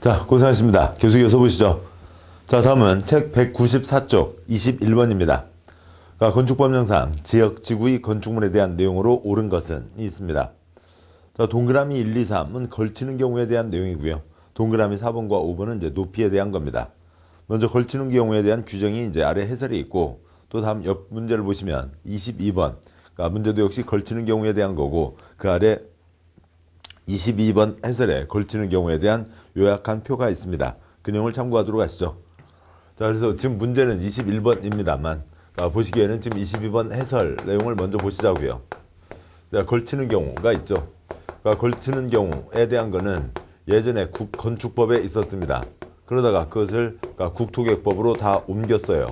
자, 고생하셨습니다. 교수 이어서 보시죠. 자, 다음은 책 194쪽 21번입니다. 그러니까 건축법령상 지역, 지구의 건축물에 대한 내용으로 옳은 것은 있습니다. 자, 동그라미 1, 2, 3은 걸치는 경우에 대한 내용이고요. 동그라미 4번과 5번은 이제 높이에 대한 겁니다. 먼저 걸치는 경우에 대한 규정이 이제 아래 해설이 있고, 또 다음 옆 문제를 보시면 22번, 그러니까 문제도 역시 걸치는 경우에 대한 거고, 그 아래 22번 해설에 걸치는 경우에 대한 요약한 표가 있습니다. 그 내용을 참고하도록 하시죠. 자, 그래서 지금 문제는 21번입니다만, 보시기에는 지금 22번 해설 내용을 먼저 보시자고요. 자, 걸치는 경우가 있죠. 그러니까 걸치는 경우에 대한 거는 예전에 건축법에 있었습니다. 그러다가 그것을 국토계획법으로 다 옮겼어요.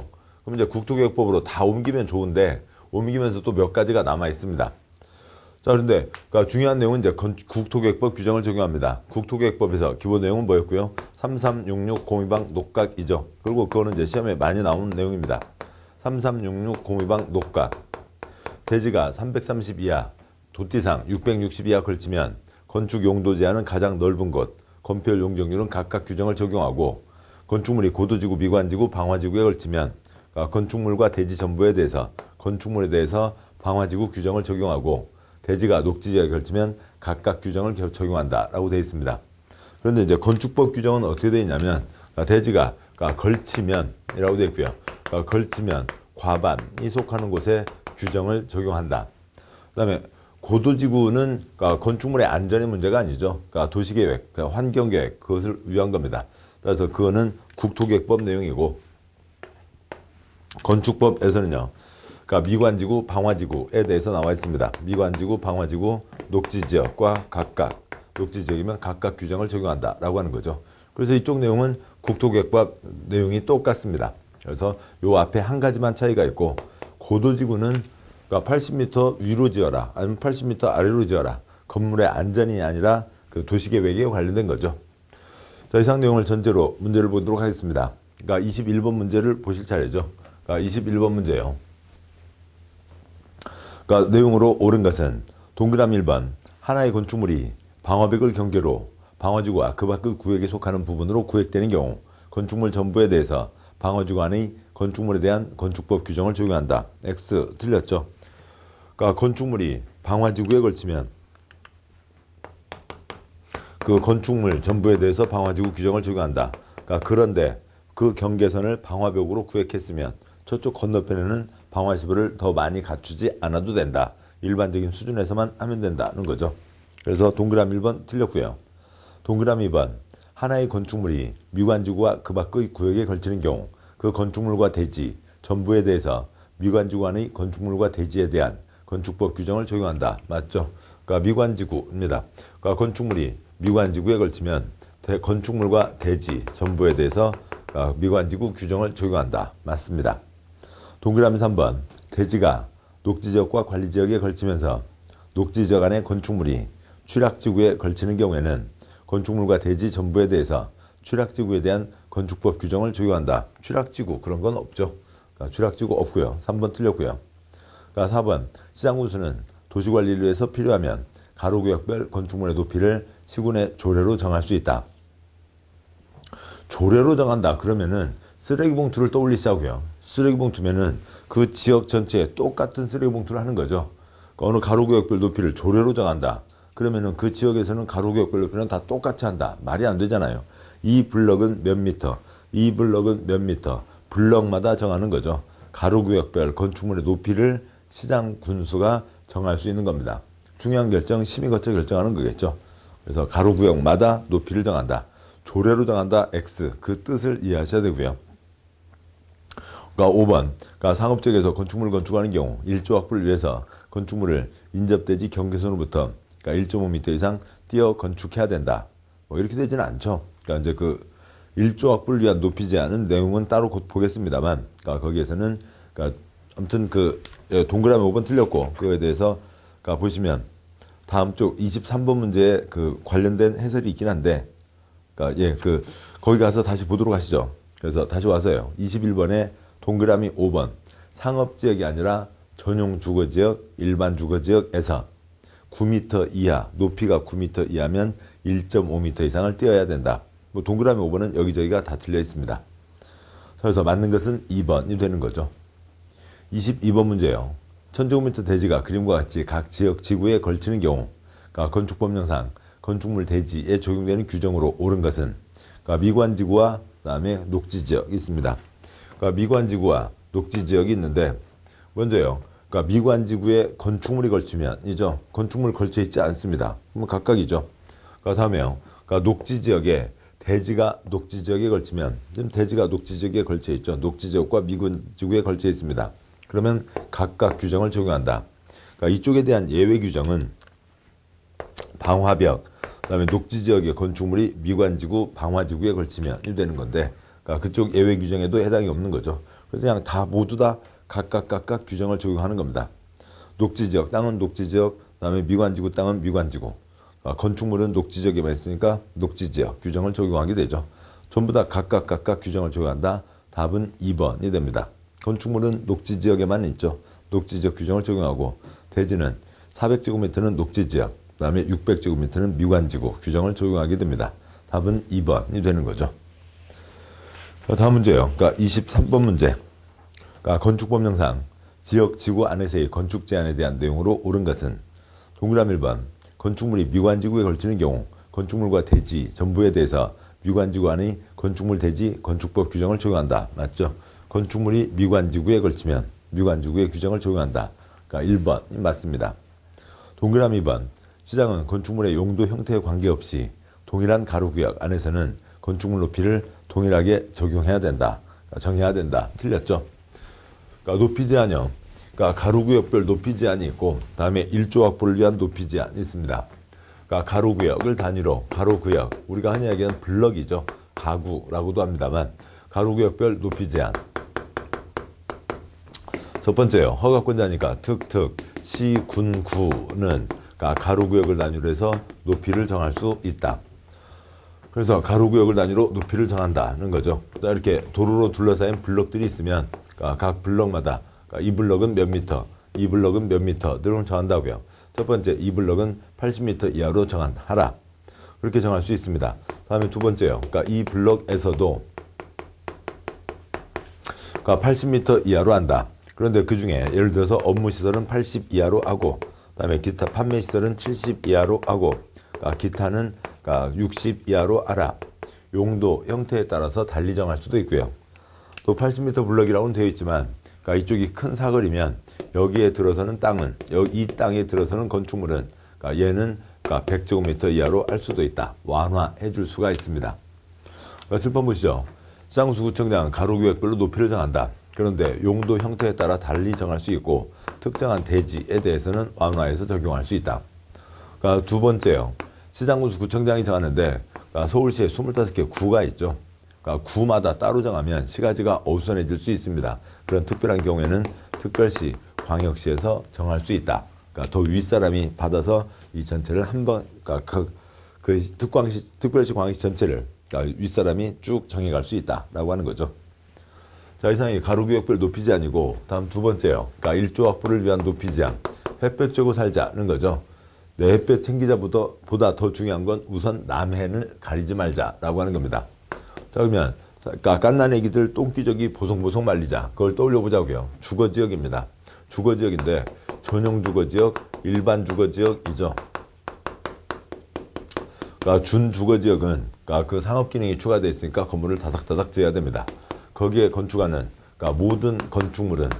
그럼 이제 국토계획법으로 다 옮기면 좋은데, 옮기면서 또 몇 가지가 남아 있습니다. 자, 그런데 중요한 내용은 이제 국토계획법 규정을 적용합니다. 국토계획법에서 기본 내용은 뭐였고요? 3366 공유방 녹각이죠. 그리고 그거는 이제 시험에 많이 나오는 내용입니다. 3366 공유방 녹각. 대지가 330 이하, 도띠상 660 이하 걸치면 건축 용도 제한은 가장 넓은 곳, 건폐율 용적률은 각각 규정을 적용하고, 건축물이 고도지구, 미관지구, 방화지구에 걸치면 건축물과 대지 전부에 대해서 건축물에 대해서 방화지구 규정을 적용하고, 대지가 녹지지역에 걸치면 각각 규정을 적용한다라고 되어 있습니다. 그런데 이제 건축법 규정은 어떻게 되어 있냐면, 대지가 걸치면이라고 되어 있고요. 걸치면 과반이 속하는 곳에 규정을 적용한다. 그다음에 고도지구는 건축물의 안전의 문제가 아니죠. 도시계획, 환경계획, 그것을 위한 겁니다. 그래서 그거는 국토계획법 내용이고, 건축법에서는요, 미관지구, 방화지구에 대해서 나와 있습니다. 미관지구, 방화지구, 녹지지역과 각각, 녹지지역이면 각각 규정을 적용한다라고 하는 거죠. 그래서 이쪽 내용은 국토계획법 내용이 똑같습니다. 그래서 요 앞에 한 가지만 차이가 있고, 고도지구는 80m 위로 지어라, 아니면 80m 아래로 지어라. 건물의 안전이 아니라 그 도시계획에 관련된 거죠. 자, 이상 내용을 전제로 문제를 보도록 하겠습니다. 21번 문제를 보실 차례죠. 21번 문제예요. 내용으로 옳은 것은 동그라미 1번, 하나의 건축물이 방화벽을 경계로 방화지구와 그 밖의 구역에 속하는 부분으로 구획되는 경우 건축물 전부에 대해서 방화지구 안의 건축물에 대한 건축법 규정을 적용한다. X 틀렸죠. 건축물이 방화지구에 걸치면 그 건축물 전부에 대해서 방화지구 규정을 적용한다. 그런데 그 경계선을 방화벽으로 구획했으면 저쪽 건너편에는 방화시설을 더 많이 갖추지 않아도 된다. 일반적인 수준에서만 하면 된다는 거죠. 그래서 동그라미 1번 틀렸고요. 동그라미 2번, 하나의 건축물이 미관지구와 그 밖의 구역에 걸치는 경우 그 건축물과 대지 전부에 대해서 미관지구 안의 건축물과 대지에 대한 건축법 규정을 적용한다. 맞죠? 미관지구입니다. 건축물이 미관지구에 걸치면 건축물과 대지 전부에 대해서 미관지구 규정을 적용한다. 맞습니다. 동그라미 3번, 대지가 녹지지역과 관리지역에 걸치면서 녹지지역 안의 건축물이 취락지구에 걸치는 경우에는 건축물과 대지 전부에 대해서 취락지구에 대한 건축법 규정을 적용한다. 취락지구 그런 건 없죠. 취락지구 없고요. 3번 틀렸고요. 4번, 시장군수는 도시관리를 위해서 필요하면 가로구역별 건축물의 높이를 시군의 조례로 정할 수 있다. 조례로 정한다. 그러면은 쓰레기봉투를 떠올리시자고요. 쓰레기봉투면은 그 지역 전체에 똑같은 쓰레기봉투를 하는 거죠. 어느 가로구역별 높이를 조례로 정한다. 그러면은 그 지역에서는 가로구역별 높이는 다 똑같이 한다. 말이 안 되잖아요. 이 블럭은 몇 미터, 이 블럭은 몇 미터, 블럭마다 정하는 거죠. 가로구역별 건축물의 높이를 시장 군수가 정할 수 있는 겁니다. 중요한 결정, 심의 거쳐 결정하는 거겠죠. 그래서 가로구역마다 높이를 정한다. 조례로 정한다. X. 그 뜻을 이해하셔야 되고요. 5번, 상업지역에서 건축물을 건축하는 경우 1조 확보를 위해서 건축물을 인접대지 경계선으로부터 1.5m 이상 띄어 건축해야 된다. 이렇게 되지는 않죠. 이제 그 1조 확보를 위한 높이 제한은 내용은 따로 곧 보겠습니다만, 거기에서는 아무튼 동그라미 5번 틀렸고, 그거에 대해서 보시면 다음 쪽 23번 문제에 관련된 해설이 있긴 한데, 거기 가서 다시 보도록 하시죠. 그래서 다시 와서요. 21번에 동그라미 5번, 상업지역이 아니라 전용 주거지역, 일반 주거지역에서 9m 이하, 높이가 9m 이하면 1.5m 이상을 띄어야 된다. 뭐 동그라미 5번은 여기저기가 다 틀려 있습니다. 그래서 맞는 것은 2번이 되는 거죠. 22번 문제예요. 1000제곱미터 대지가 그림과 같이 각 지역 지구에 걸치는 경우 건축법령상 건축물 대지에 적용되는 규정으로 옳은 것은 미관지구와 그다음에 녹지지역이 있습니다. 미관지구와 녹지지역이 있는데 먼저요. 미관지구에 건축물이 걸치면이죠. 건축물 걸쳐 있지 않습니다. 그러면 각각이죠. 다음에요. 녹지지역에 대지가 녹지지역에 걸치면 지금 대지가 녹지지역에 걸쳐 있죠. 녹지지역과 미관지구에 걸쳐 있습니다. 그러면 각각 규정을 적용한다. 이쪽에 대한 예외 규정은 방화벽, 그다음에 녹지지역의 건축물이 미관지구, 방화지구에 걸치면 이 되는 건데 그쪽 예외 규정에도 해당이 없는 거죠. 그래서 그냥 다 모두 다 각각 규정을 적용하는 겁니다. 녹지지역 땅은 녹지지역, 그다음에 미관지구 땅은 미관지구, 건축물은 녹지지역에만 있으니까 녹지지역 규정을 적용하게 되죠. 전부 다 각각 규정을 적용한다. 답은 2번이 됩니다. 건축물은 녹지지역에만 있죠. 녹지지역 규정을 적용하고 대지는 400제곱미터는 녹지지역, 그 다음에 600제곱미터는 미관지구 규정을 적용하게 됩니다. 답은 2번이 되는 거죠. 다음 문제요. 23번 문제. 건축법령상 지역 지구 안에서의 건축 제한에 대한 내용으로 옳은 것은 동그라미 1번 건축물이 미관지구에 걸치는 경우 건축물과 대지 전부에 대해서 미관지구 안의 건축물 대지 건축법 규정을 적용한다. 맞죠? 건축물이 미관지구에 걸치면 미관지구의 규정을 적용한다. 1번이 맞습니다. 동그라미 2번 시장은 건축물의 용도 형태에 관계없이 동일한 가로구역 안에서는 건축물 높이를 동일하게 적용해야 된다. 정해야 된다. 틀렸죠? 높이 제한형. 가로구역별 높이 제한이 있고 다음에 1조 확보를 위한 높이 제한이 있습니다. 가로구역을 단위로 가로구역 우리가 흔히 얘기하는 블럭이죠. 가구라고도 합니다만 가로구역별 높이 제한. 첫 번째요. 허가권자니까 특특, 시, 군, 구는 가로구역을 단위로 해서 높이를 정할 수 있다. 그래서 가로구역을 단위로 높이를 정한다는 거죠. 이렇게 도로로 둘러싸인 블럭들이 있으면 각 블럭마다 이 블럭은 몇 미터, 이 블럭은 몇 미터들을 정한다고요. 첫 번째, 이 블럭은 80m 이하로 정하라. 그렇게 정할 수 있습니다. 다음에 두 번째요. 이 블럭에서도 80m 이하로 한다. 그런데 그 중에 예를 들어서 업무시설은 80 이하로 하고 그다음에 기타 판매시설은 70 이하로 하고 기타는 60 이하로 하라. 용도, 형태에 따라서 달리 정할 수도 있고요. 또 80m 블럭이라고는 되어 있지만 이쪽이 큰 사거리면 여기에 들어서는 땅은 이 땅에 들어서는 건축물은 얘는 100제곱미터 이하로 할 수도 있다. 완화해 줄 수가 있습니다. 7번 보시죠. 시장수구청장은 가로구역별로 높이를 정한다. 그런데 용도 형태에 따라 달리 정할 수 있고 특정한 대지에 대해서는 완화해서 적용할 수 있다. 두 번째요. 시장군수구청장이 정하는데 서울시에 25개 구가 있죠. 구마다 따로 정하면 시가지가 어수선해질 수 있습니다. 그런 특별한 경우에는 특별시, 광역시에서 정할 수 있다. 더 윗사람이 받아서 이 전체를 한번 특별시, 광역시 전체를 윗사람이 쭉 정해갈 수 있다라고 하는 거죠. 자, 이상이 가로구역별 높이 제한이고 다음 두 번째요. 1조 확보를 위한 높이 제한. 햇볕 쬐고 살자는 거죠. 내 햇볕 챙기자보다 더 중요한 건 우선 남해를 가리지 말자라고 하는 겁니다. 자, 그러면 깐난 애기들 똥기저귀 보송보송 말리자. 그걸 떠올려 보자고요. 주거지역입니다. 주거지역인데 전용 주거지역, 일반 주거지역이죠. 준주거지역은 그 상업기능이 추가되어 있으니까 건물을 다닥다닥 지어야 됩니다. 거기에 건축하는 모든 건축물은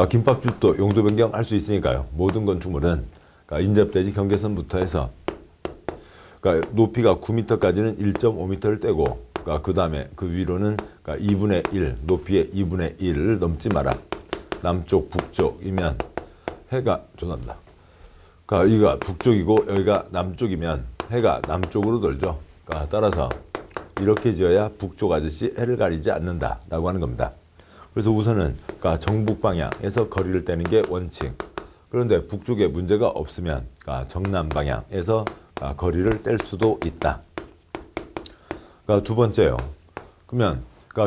김밥집도 용도 변경할 수 있으니까요. 모든 건축물은 인접대지 경계선부터 해서 높이가 9m까지는 1.5m를 떼고 그 다음에 그 위로는 2분의 1, 높이의 2분의 1을 넘지 마라. 남쪽, 북쪽이면 해가 죄송합니다. 여기가 북쪽이고 여기가 남쪽이면 해가 남쪽으로 돌죠. 따라서 이렇게 지어야 북쪽 아저씨 해를 가리지 않는다라고 하는 겁니다. 그래서 우선은 정북 방향에서 거리를 떼는 게 원칙. 그런데 북쪽에 문제가 없으면 정남 방향에서 거리를 뗄 수도 있다. 두 번째요. 그러면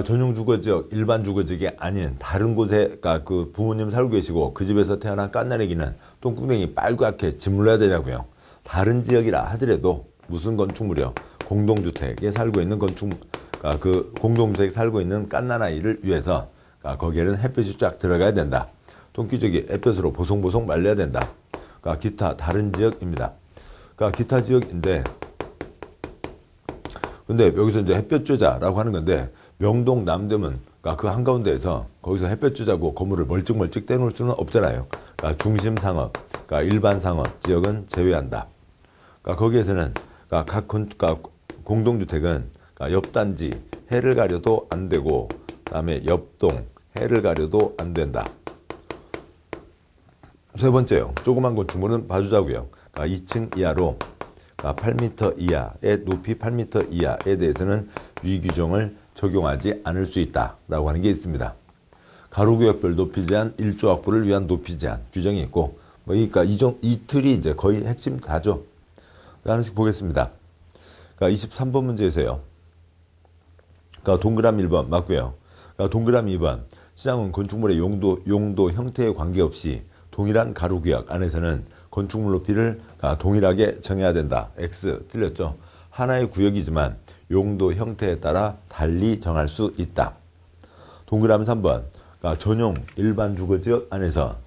전용 주거지역, 일반 주거지역이 아닌 다른 곳에 그 부모님 살고 계시고 그 집에서 태어난 깐나래기는 똥구멍이 빨갛게 짓물러야 되냐고요. 다른 지역이라 하더라도 무슨 건축물이요? 공동주택에 살고 있는 그 공동주택에 살고 있는 갓난아이를 위해서 거기에는 햇볕이 쫙 들어가야 된다. 통기저귀 햇볕으로 보송보송 말려야 된다. 기타 다른 지역입니다. 기타 지역인데, 근데 여기서 이제 햇볕 쬐자라고 하는 건데, 명동 남대문 그 한가운데에서 거기서 햇볕 쬐자고 건물을 멀찍멀찍 떼놓을 수는 없잖아요. 중심 상업, 일반 상업 지역은 제외한다. 거기에서는 각 공동주택은 옆 단지 해를 가려도 안 되고, 그다음에 옆동 해를 가려도 안 된다. 세 번째요. 조그만 건축물은 봐주자고요. 2층 이하로 8m 이하의 높이 8m 이하에 대해서는 위규정을 적용하지 않을 수 있다라고 하는 게 있습니다. 가로구역별 높이 제한, 1조 확보를 위한 높이 제한 규정이 있고, 그러니까 이 틀이 이제 거의 핵심 다죠. 하나씩 보겠습니다. 23번 문제에서요. 동그라미 1번 맞고요. 동그라미 2번, 시장은 건축물의 용도 형태에 관계없이 동일한 가로구역 안에서는 건축물 높이를 동일하게 정해야 된다. X 틀렸죠. 하나의 구역이지만 용도 형태에 따라 달리 정할 수 있다. 동그라미 3번, 전용 일반 주거지역 안에서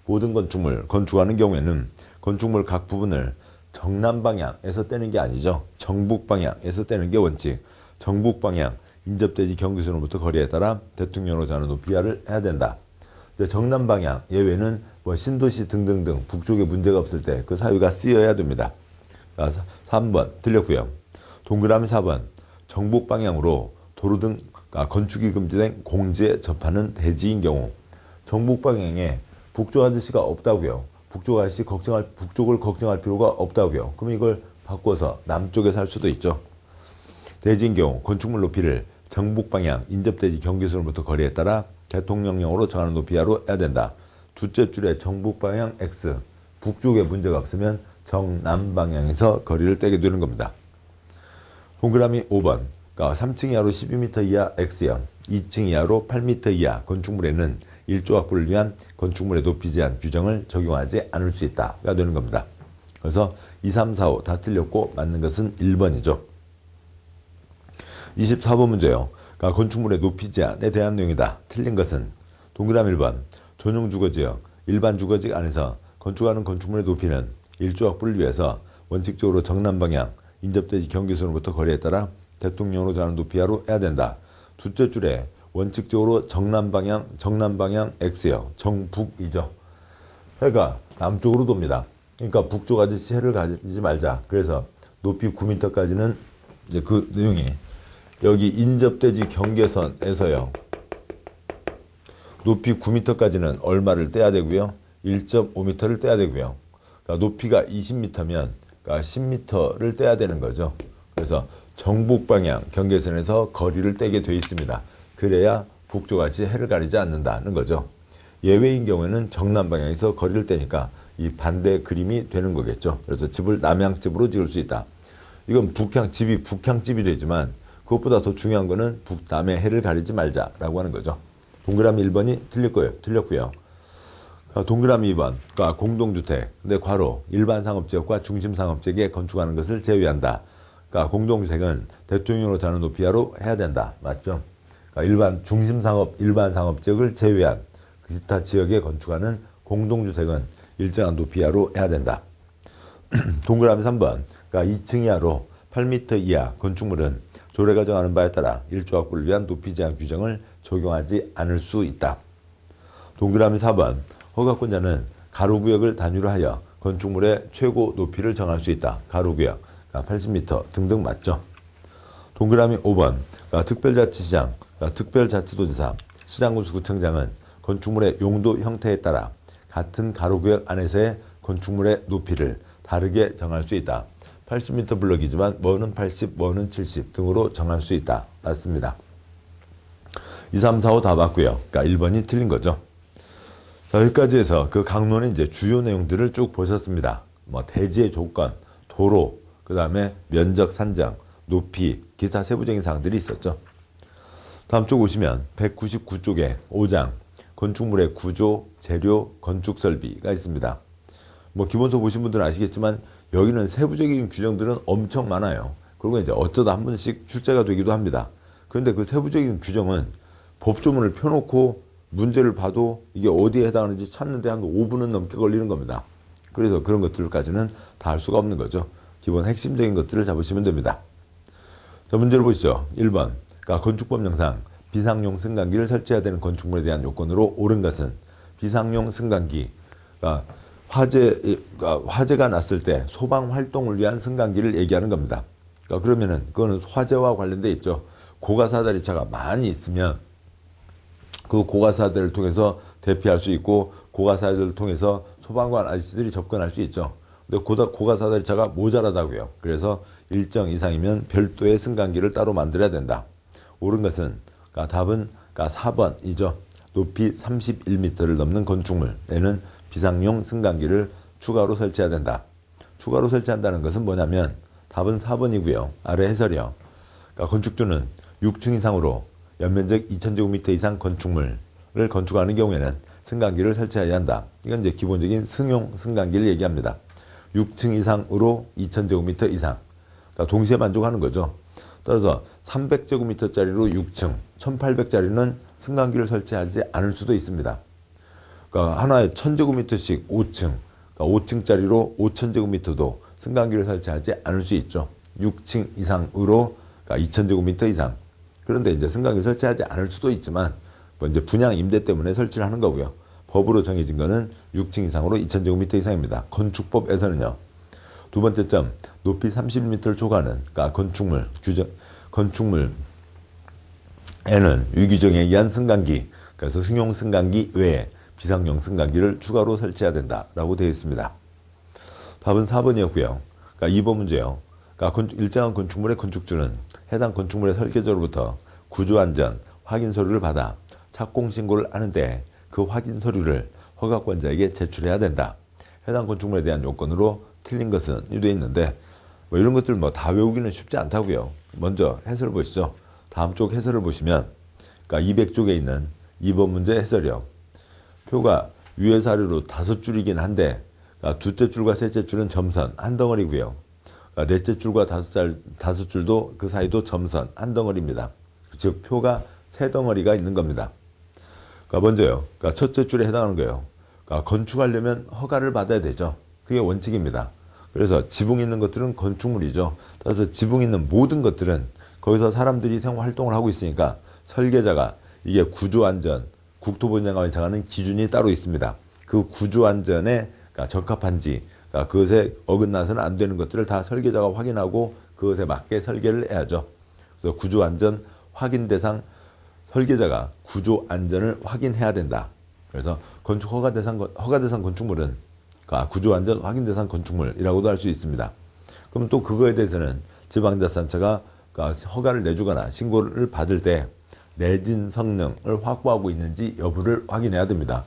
모든 건축물 건축하는 경우에는 건축물 각 부분을 정남 방향에서 떼는 게 아니죠. 정북 방향에서 떼는 게 원칙. 정북 방향 인접대지 경계선으로부터 거리에 따라 대통령으로 정하는 높이를 해야 된다. 정남 방향 예외는 신도시 등등등 북쪽에 문제가 없을 때 그 사유가 쓰여야 됩니다. 3번 틀렸고요. 동그라미 4번, 정북 방향으로 도로 등 건축이 금지된 공지에 접하는 대지인 경우, 정북 방향에 북쪽 아저씨가 없다고요. 북쪽을 걱정할 필요가 없다고요. 그럼 이걸 바꿔서 남쪽에 살 수도 있죠. 대지인 경우 건축물 높이를 정북 방향 인접대지 경계선으로부터 거리에 따라 대통령령으로 정하는 높이하로 해야 된다. 두째 줄에 정북 방향 X, 북쪽에 문제가 없으면 정남 방향에서 거리를 떼게 되는 겁니다. 동그라미 5번, 3층 이하로 12m 이하 X형, 2층 이하로 8m 이하 건축물에는 1조 확보를 위한 건축물의 높이 제한 규정을 적용하지 않을 수 있다가 되는 겁니다. 그래서 2, 3, 4, 5 다 틀렸고 맞는 것은 1번이죠. 24번 문제요. 건축물의 높이 제한에 대한 내용이다. 틀린 것은 동그라미 1번, 전용 주거지역, 일반 주거지역 안에서 건축하는 건축물의 높이는 1조 확보를 위해서 원칙적으로 정남 방향 인접대지 경계선으로부터 거리에 따라 대통령으로 정하는 높이하로 해야 된다. 두째 줄에 원칙적으로 정남 방향 X요. 정북이죠. 해가 남쪽으로 돕니다. 그러니까 북쪽 아저씨 해를 가지지 말자. 그래서 높이 9m까지는 이제 그 내용이 여기 인접대지 경계선에서요. 높이 9m까지는 얼마를 떼야 되고요. 1.5m를 떼야 되고요. 그러니까 높이가 20m면 10m를 떼야 되는 거죠. 그래서 정북 방향 경계선에서 거리를 떼게 되어 있습니다. 그래야 북쪽 아저씨 해를 가리지 않는다는 거죠. 예외인 경우에는 정남 방향에서 거리를 떼니까 이 반대 그림이 되는 거겠죠. 그래서 집을 남향집으로 지을 수 있다. 이건 집이 북향집이 되지만 그것보다 더 중요한 거는 북남의 해를 가리지 말자라고 하는 거죠. 동그라미 1번이 틀렸고요. 동그라미 2번, 공동주택, 근데 괄호, 일반 상업지역과 중심 상업지역에 건축하는 것을 제외한다. 공동주택은 대통령으로 정하는 높이하로 해야 된다. 맞죠? 일반 중심 상업, 일반 상업지역을 제외한 기타 지역에 건축하는 공동주택은 일정한 높이하로 해야 된다. 동그라미 3번, 2층 이하로 8m 이하 건축물은 조례가 정하는 바에 따라 1조 확보를 위한 높이 제한 규정을 적용하지 않을 수 있다. 동그라미 4번, 허가권자는 가로구역을 단위로 하여 건축물의 최고 높이를 정할 수 있다. 가로구역 80m 등등 맞죠? 동그라미 5번, 특별자치시장, 특별자치도지사, 시장군수구청장은 건축물의 용도 형태에 따라 같은 가로구역 안에서의 건축물의 높이를 다르게 정할 수 있다. 80m 블럭이지만 뭐는 80, 뭐는 70 등으로 정할 수 있다. 맞습니다. 2, 3, 4, 5 다 맞고요. 1번이 틀린 거죠. 자, 여기까지 해서 그 강론의 이제 주요 내용들을 쭉 보셨습니다. 대지의 조건, 도로, 그 다음에 면적 산정, 높이, 기타 세부적인 사항들이 있었죠. 다음 쪽 오시면 199쪽에 5장 건축물의 구조, 재료, 건축 설비가 있습니다. 기본서 보신 분들은 아시겠지만 여기는 세부적인 규정들은 엄청 많아요. 그리고 이제 어쩌다 한 번씩 출제가 되기도 합니다. 그런데 그 세부적인 규정은 법조문을 펴놓고 문제를 봐도 이게 어디에 해당하는지 찾는데 한 5분은 넘게 걸리는 겁니다. 그래서 그런 것들까지는 다 할 수가 없는 거죠. 기본 핵심적인 것들을 잡으시면 됩니다. 자, 문제를 보시죠. 1번. 그러니까 건축법령상 비상용 승강기를 설치해야 되는 건축물에 대한 요건으로 옳은 것은 비상용 승강기, 그러니까 화재가 났을 때 소방 활동을 위한 승강기를 얘기하는 겁니다. 그러니까 그러면은 그거는 화재와 관련돼 있죠. 고가사다리차가 많이 있으면 그 고가사다리를 통해서 대피할 수 있고 고가사다리를 통해서 소방관 아저씨들이 접근할 수 있죠. 근데 고가사다리차가 모자라다고요. 그래서 일정 이상이면 별도의 승강기를 따로 만들어야 된다. 옳은 것은 그러니까 답은 그러니까 4번이죠. 높이 31m를 넘는 건축물에는 비상용 승강기를 추가로 설치해야 된다. 추가로 설치한다는 것은 뭐냐면 답은 4번이고요. 아래 해설이요. 그러니까 건축주는 6층 이상으로 연면적 2000제곱미터 이상 건축물을 건축하는 경우에는 승강기를 설치해야 한다. 이건 이제 기본적인 승용 승강기를 얘기합니다. 6층 이상으로 2000제곱미터 이상. 그러니까 동시에 만족하는 거죠. 따라서 300제곱미터짜리로 6층, 1800짜리는 승강기를 설치하지 않을 수도 있습니다. 그러니까 하나에 1000제곱미터씩 5층, 그러니까 5층짜리로 5000제곱미터도 승강기를 설치하지 않을 수 있죠. 6층 이상으로 그러니까 2000제곱미터 이상. 그런데 이제 승강기를 설치하지 않을 수도 있지만 뭐 이제 분양 임대 때문에 설치를 하는 거고요. 법으로 정해진 거는 6층 이상으로 2000제곱미터 이상입니다. 건축법에서는요. 두 번째 점, 높이 30m를 초과하는 그러니까 건축물에는 위규정에 의한 승강기, 그래서 승용 승강기 외에 비상용 승강기를 추가로 설치해야 된다라고 되어 있습니다. 답은 4번이었고요. 그러니까 2번 문제요. 그러니까 일정한 건축물의 건축주는 해당 건축물의 설계자로부터 구조안전 확인 서류를 받아 착공 신고를 하는데 그 확인 서류를 허가권자에게 제출해야 된다. 해당 건축물에 대한 요건으로 틀린 것은 되어 있는데 뭐 이런 것들 뭐 다 외우기는 쉽지 않다고요. 먼저 해설을 보시죠. 다음 쪽 해설을 보시면 그러니까 200쪽에 있는 2번 문제 해설이요. 표가 위의 사료로 5줄이긴 한데 그러니까 둘째 줄과 셋째 줄은 점선 한 덩어리고요. 그러니까 넷째 줄과 다섯 줄도 그 사이도 점선 한 덩어리입니다. 즉 표가 세 덩어리가 있는 겁니다. 그러니까 먼저요. 그러니까 첫째 줄에 해당하는 거예요. 그러니까 건축하려면 허가를 받아야 되죠. 그게 원칙입니다. 그래서 지붕 있는 것들은 건축물이죠. 따라서 지붕 있는 모든 것들은 거기서 사람들이 생활 활동을 하고 있으니까 설계자가 이게 구조안전, 국토부장관이 정하는 기준이 따로 있습니다. 그 구조안전에 그러니까 적합한지, 그러니까 그것에 어긋나서는 안 되는 것들을 다 설계자가 확인하고 그것에 맞게 설계를 해야죠. 그래서 구조안전 확인 대상 설계자가 구조안전을 확인해야 된다. 그래서 건축 허가 대상 건축물은 구조안전 확인 대상 건축물이라고도 할 수 있습니다. 그럼 또 그거에 대해서는 지방자치단체가 허가를 내주거나 신고를 받을 때 내진 성능을 확보하고 있는지 여부를 확인해야 됩니다.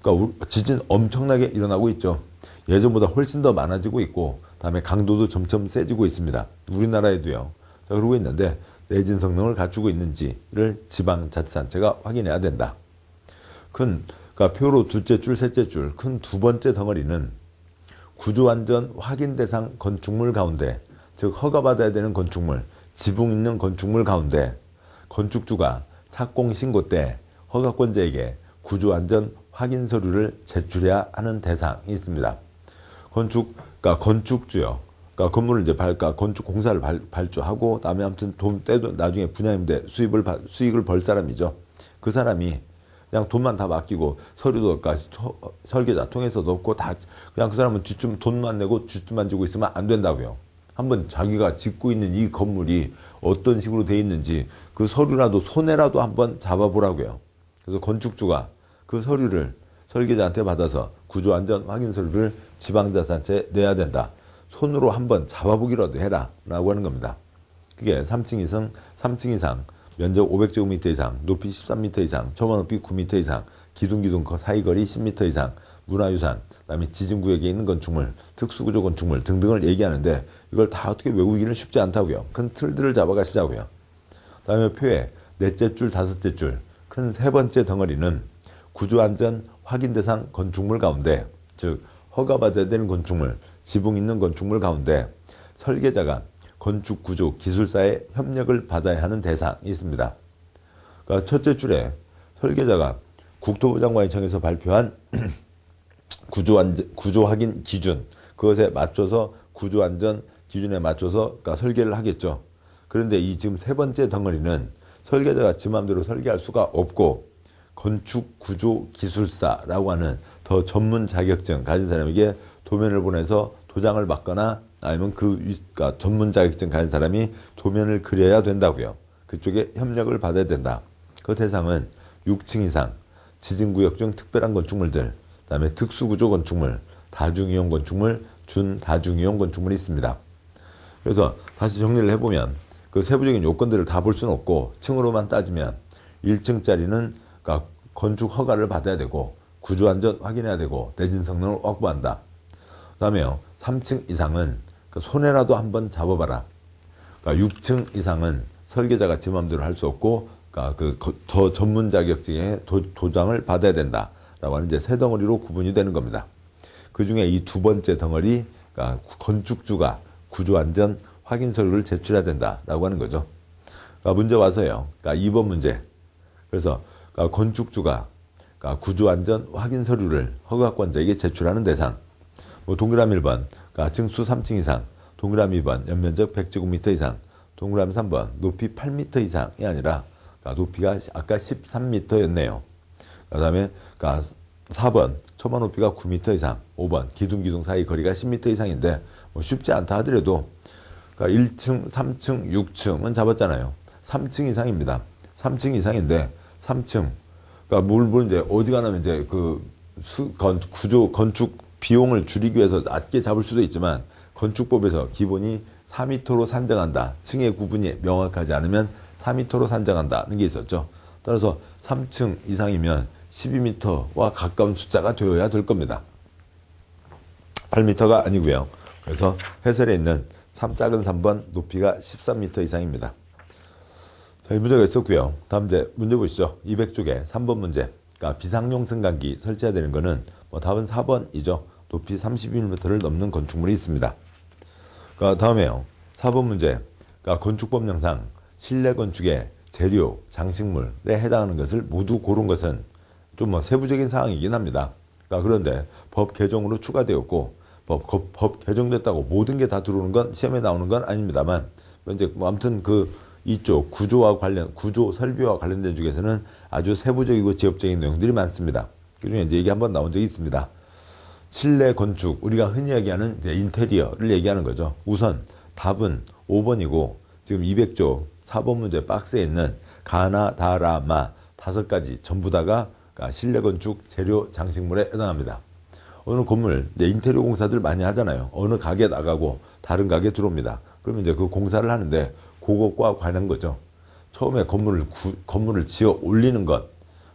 그러니까 지진 엄청나게 일어나고 있죠. 예전보다 훨씬 더 많아지고 있고 다음에 강도도 점점 세지고 있습니다. 우리나라에도요. 자, 그러고 있는데 내진 성능을 갖추고 있는지를 지방자치단체가 확인해야 된다. 그러니까 표로 둘째 줄, 셋째 줄, 큰 두 번째 덩어리는 구조안전 확인 대상 건축물 가운데, 즉 허가받아야 되는 건축물, 지붕 있는 건축물 가운데 건축주가 착공 신고 때 허가권자에게 구조안전 확인 서류를 제출해야 하는 대상이 있습니다. 그러니까 건축주요. 그러니까 건물을 이제 건축 공사를 발주하고 다음에 아무튼 돈 떼도 나중에 분양임대 수익을 벌 사람이죠. 그 사람이 그냥 돈만 다 맡기고 서류도 설계자 통해서도 없고 다 그냥 그 사람은 돈만 내고 뒷줄만 지고 있으면 안 된다고요. 한번 자기가 짓고 있는 이 건물이 어떤 식으로 돼 있는지 그 서류라도 손해라도 한번 잡아보라고요. 그래서 건축주가 그 서류를 설계자한테 받아서 구조안전 확인 서류를 지방자치단체에 내야 된다. 손으로 한번 잡아보기라도 해라 라고 하는 겁니다. 그게 3층 이상 면적 500제곱미터 이상, 높이 13m 이상, 초반 높이 9m 이상, 기둥 사이거리 10m 이상, 문화유산, 그다음에 지진구역에 있는 건축물, 특수구조 건축물 등등을 얘기하는데 이걸 다 어떻게 외우기는 쉽지 않다고요. 큰 틀들을 잡아가시자고요. 그다음에 표에 넷째 줄, 다섯째 줄, 큰 세 번째 덩어리는 구조안전 확인 대상 건축물 가운데, 즉 허가받아야 되는 건축물, 지붕 있는 건축물 가운데 설계자가 건축 구조 기술사의 협력을 받아야 하는 대상이 있습니다. 그러니까 첫째 줄에 설계자가 국토부 장관이 청해서 발표한 구조 확인 기준, 그것에 맞춰서 구조 안전 기준에 맞춰서 그러니까 설계를 하겠죠. 그런데 이 지금 세 번째 덩어리는 설계자가 지 마음대로 설계할 수가 없고 건축 구조 기술사라고 하는 더 전문 자격증 가진 사람에게 도면을 보내서 도장을 받거나 아니면 그러니까 전문 자격증 가진 사람이 도면을 그려야 된다고요. 그쪽에 협력을 받아야 된다. 그 대상은 6층 이상, 지진구역 중 특별한 건축물들, 그다음에 특수구조 건축물, 다중이용 건축물, 준다중이용 건축물이 있습니다. 그래서 다시 정리를 해보면 그 세부적인 요건들을 다 볼 수는 없고 층으로만 따지면 1층짜리는 그러니까 건축 허가를 받아야 되고 구조 안전 확인해야 되고 대진 성능을 확보한다. 그다음에요 3층 이상은 그 손해라도 한번 잡아봐라. 그러니까 6층 이상은 설계자가 지 마음대로 할 수 없고 그러니까 더 전문 자격증의 도장을 받아야 된다라고 하는 이제 세 덩어리로 구분이 되는 겁니다. 그 중에 이 두 번째 덩어리 그러니까 건축주가 구조 안전 확인 서류를 제출해야 된다라고 하는 거죠. 그러니까 문제 와서요. 그러니까 2번 문제. 그래서 그러니까 건축주가 그러니까 구조 안전 확인 서류를 허가권자에게 제출하는 대상. 뭐 동그라미 1번, 그러니까 층수 3층 이상. 동그라미 2번, 연면적 100제곱미터 이상. 동그라미 3번, 높이 8m 이상이 아니라 그러니까 높이가 아까 13m였네요. 그다음에 그러니까 4번, 초반 높이가 9m 이상. 5번, 기둥 사이 거리가 10m 이상인데 뭐 쉽지 않다 하더라도 그러니까 1층, 3층, 6층은 잡았잖아요. 3층 이상입니다. 3층 이상인데 3층. 그러니까 물론 이제 어지간하면 이제 건축 비용을 줄이기 위해서 낮게 잡을 수도 있지만 건축법에서 기본이 4m로 산정한다. 층의 구분이 명확하지 않으면 4m로 산정한다는 게 있었죠. 따라서 3층 이상이면 12m와 가까운 숫자가 되어야 될 겁니다. 8m가 아니고요. 그래서 해설에 있는 작은 3번 높이가 13m 이상입니다. 자, 이 문제가 있었고요. 다음 문제 보시죠. 200쪽에 3번 문제. 그러니까 비상용 승강기 설치해야 되는 거는 뭐 답은 4번이죠. 높이 32m를 넘는 건축물이 있습니다. 그러니까 다음에요. 4번 문제. 그러니까 건축법령상 실내 건축의 재료, 장식물에 해당하는 것을 모두 고른 것은 좀 뭐 세부적인 사항이긴 합니다. 그러니까 그런데 법 개정으로 추가되었고 법 개정됐다고 모든 게 다 들어오는 건 시험에 나오는 건 아닙니다만 이제 뭐 아무튼 이쪽 구조 설비와 관련된 쪽에서는 아주 세부적이고 지엽적인 내용들이 많습니다. 그중에 이제 얘기 한번 나온 적이 있습니다. 실내 건축 우리가 흔히 얘기하는 이제 인테리어를 얘기하는 거죠. 우선 답은 5번이고 지금 200쪽 4번 문제 박스에 있는 가나 다라마 5가지 전부 다가 실내 건축 재료 장식물에 해당합니다. 어느 건물 이제 인테리어 공사들 많이 하잖아요. 어느 가게 나가고 다른 가게 들어옵니다. 그러면 이제 그 공사를 하는데 그것과 관한 거죠. 처음에 건물을 지어 올리는 것